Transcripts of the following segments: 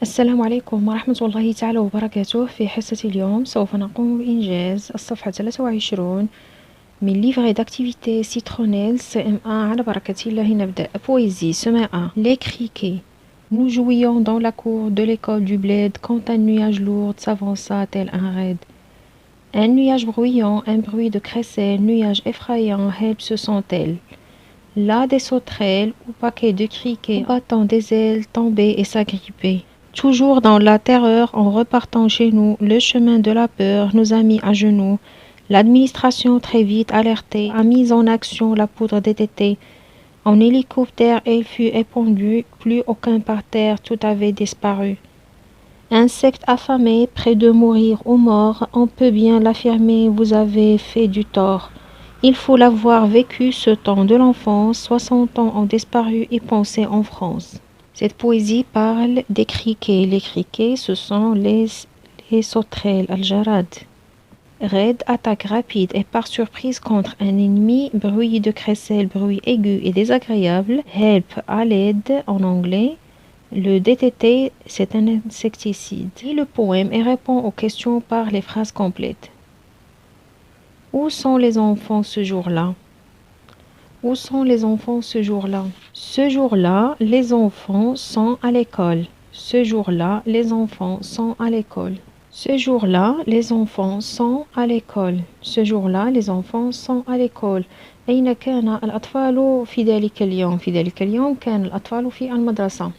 السلام عليكم ورحمة الله تعالى وبركاته. في حصة اليوم سوف نقوم بإنجاز الصفحة 23 من livre d'activité citronnelle CM1. على بركة الله نبدأ. Poésie, semaine 1. Les criquets. Nous jouions dans la cour de l'école du bled quand un nuage lourd s'avança tel un raid. Un nuage bruyant, un bruit de crécelle, nuage effrayant, help se sent-elle. Là des sauterelles ou paquets de criquets battant des ailes tombaient et s'agrippaient. Toujours dans la terreur, en repartant chez nous, le chemin de la peur nous a mis à genoux. L'administration, très vite alertée, a mis en action la poudre DDT. En hélicoptère, elle fut épandue, plus aucun par terre, tout avait disparu. Insecte affamé, près de mourir ou mort, on peut bien l'affirmer, vous avez fait du tort. Il faut l'avoir vécu ce temps de l'enfance, 60 ans ont disparu et pensé en France. Cette poésie parle des criquets. Les criquets, ce sont les sauterelles, al-jarad. Raid, attaque rapide et par surprise contre un ennemi, bruit de crécelle, bruit aigu et désagréable. Help, à l'aide en anglais. Le DTT, c'est un insecticide. Et le poème et répond aux questions par les phrases complètes. Où sont les enfants ce jour-là? Où sont les enfants ce jour-là? Ce jour-là, les enfants sont à l'école. Ce jour-là, les enfants sont à l'école. Ce jour-là, les enfants sont à l'école. Ce jour-là, les enfants sont à l'école. أين كان الأطفال في ذلك اليوم؟ في ذلك اليوم كان الأطفال في المدرسة.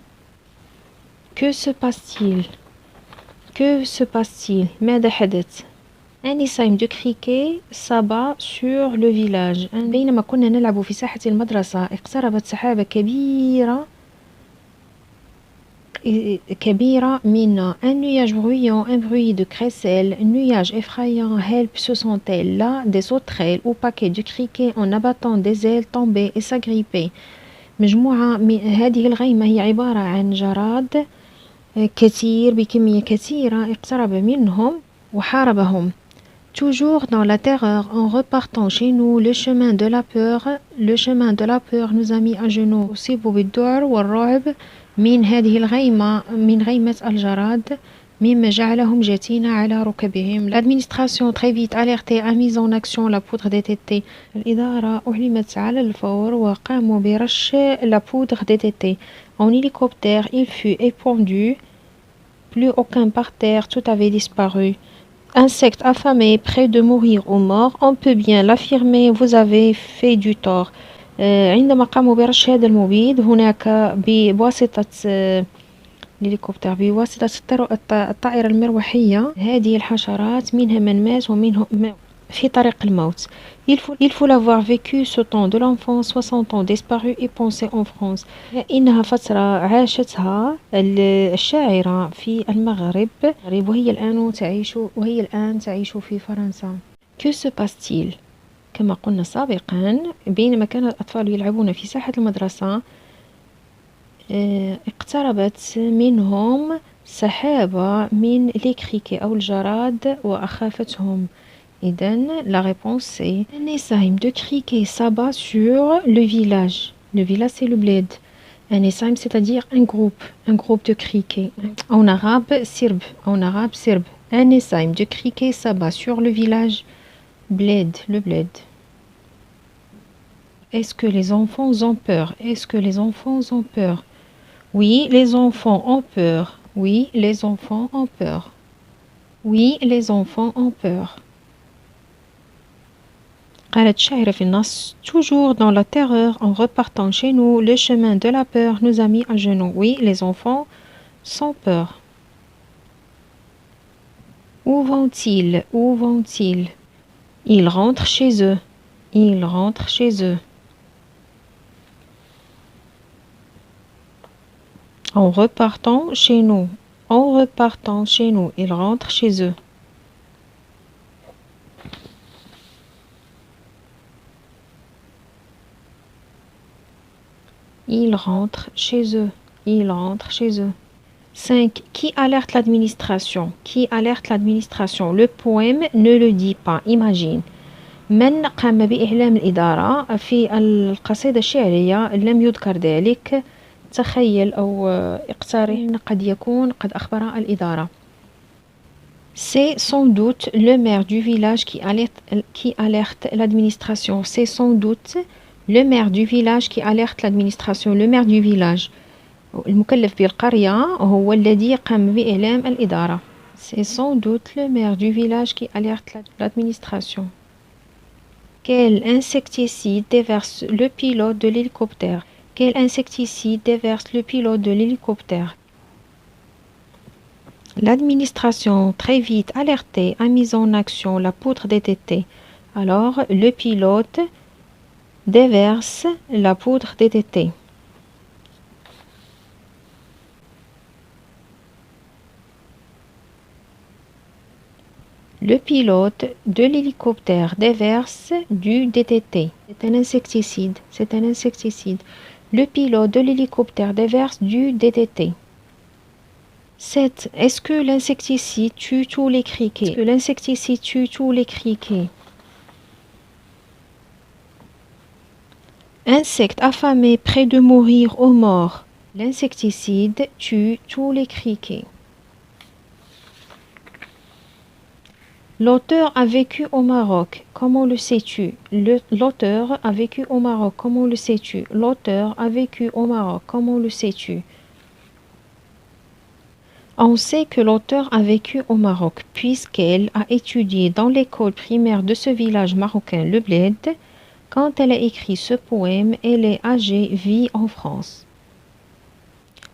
Que se passe-t-il? Que se passe-t-il? ماذا حدث؟ Un essaim de criquets s'abat sur le village. بينما كنا نلعب في ساحة المدرسة اقتربت سحابة كبيرة منا. Un nuage bruyant, un bruit de crécelle, nuage effrayant, help se sent-elle. Là, des sauterelles ou paquets de criquets en abattant des ailes tombaient et s'agrippaient. مجموعة من هذه الغيمة هي عبارة عن جراد كثير بكمية كثيرة اقترب منهم وحاربهم. Toujours dans la terreur, en repartant chez nous, le chemin de la peur nous a mis à genoux. أصيبوا بالذعر والرعب من هذه الغيمة، من غيمة الجراد، مما جعلهم جاثين على ركبهم. L'administration très vite alertée a mis en action la poudre DDT. الإدارة أعلمت على الفور وقاموا برش la poudre DDT. En hélicoptère, il fut épandu, plus aucun par terre, tout avait disparu. Insecte affamé, près de mourir ou mort, on peut bien l'affirmer, vous avez fait du tort. عندما قاموا برش هذا المبيد هناك بواسطة الهليكوبتر، بواسطة الطائرة المروحية، هذه الحشرات منها من مات ومنهم في طريق الموت. Il faut l'avoir vécu ce temps de l'enfance, 60 ans disparu et pensé en France. إنها فترة عاشتها الشاعرة في المغرب وهي الآن تعيش في فرنسا. Que se passe-t-il? كما قلنا سابقا، بينما كان الأطفال يلعبون في ساحة المدرسة اقتربت منهم سحابة من الكريكي أو الجراد وأخافتهم. إذن la réponse c'est un essaim de criquets s'abat sur le village. Le village c'est le bled. Un essaim c'est-à-dire un groupe de criquets. En arabe sirb. Un essaim de criquets s'abat sur le village bled, le bled. Est-ce que les enfants ont peur? Est-ce que les enfants ont peur? Oui, les enfants ont peur. Oui, les enfants ont peur. Oui, les enfants ont peur. قالت الشاعرة في النص toujours dans la terreur en repartant chez nous le chemin de la peur nous a mis à genoux. Oui, les enfants sont peur. Où vont-ils? Où vont-ils? Ils rentrent chez eux. Ils rentrent chez eux. En repartant chez nous. En repartant chez nous. Ils rentrent chez eux. Ils rentrent chez eux. Ils rentrent chez eux. 5. Qui alerte l'administration? Qui alerte l'administration? Le poème ne le dit pas. Imagine. من قام بإعلام الإدارة؟ في القصيدة الشعرية لم يذكر ذلك. تخيل أو اقترح قد يكون قد أخبر الإدارة. C'est sans doute le maire du village qui alerte l'administration. C'est sans doute le maire du village qui alerte l'administration. Le maire du village المكلف بالقرية هو الذي قام بإعلام الإدارة. C'est sans doute le maire du village qui alerte l'administration. Quel insecticide déverse le pilote de l'hélicoptère? Quel insecticide déverse le pilote de l'hélicoptère? L'administration, très vite alertée, a mis en action la poudre DDT. Alors, le pilote déverse la poudre DDT. Le pilote de l'hélicoptère déverse du DDT. C'est un insecticide. C'est un insecticide. Le pilote de l'hélicoptère déverse du DDT. 7. Est-ce que l'insecticide tue tous les criquets? Est-ce que l'insecticide tue tous les criquets? Insecte affamé près de mourir ou mort. L'insecticide tue tous les criquets. L'auteur a vécu au Maroc. Comment le sais-tu? L'auteur a vécu au Maroc. Comment le sais-tu? L'auteur a vécu au Maroc. Comment le sais-tu? On sait que l'auteur a vécu au Maroc puisqu'elle a étudié dans l'école primaire de ce village marocain, le Bled. Quand elle a écrit ce poème, elle est âgée, vit en France.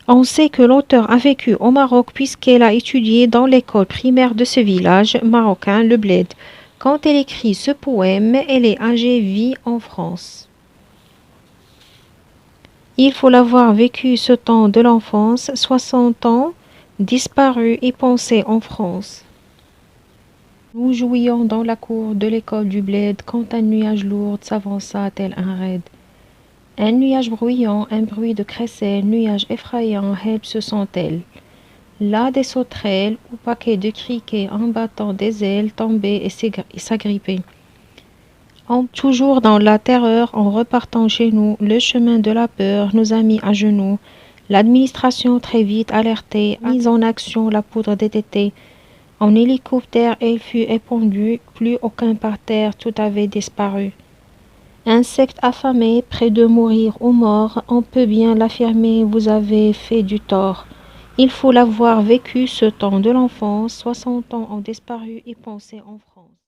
On sait que l'auteur a vécu au Maroc puisqu'elle a étudié dans l'école primaire de ce village marocain, le Bled. Quand elle écrit ce poème, elle est âgée, vit en France. Il faut l'avoir vécu ce temps de l'enfance, 60 ans, disparu et pensé en France. Nous jouions dans la cour de l'école du Bled quand un nuage lourd s'avança tel un raid. Un nuage bruyant, un bruit de crécelle, nuage effrayant, help se sent-elle. Là des sauterelles ou paquets de criquets en battant des ailes tombaient et s'agrippaient. Toujours dans la terreur, en repartant chez nous, le chemin de la peur nous a mis à genoux. L'administration très vite alertée a mis en action la poudre DDT. En hélicoptère, elle fut épandue, plus aucun par terre, tout avait disparu. Insecte affamé, près de mourir ou mort, on peut bien l'affirmer, vous avez fait du tort. Il faut l'avoir vécu ce temps de l'enfance, 60 ans ont disparu et pensé en France.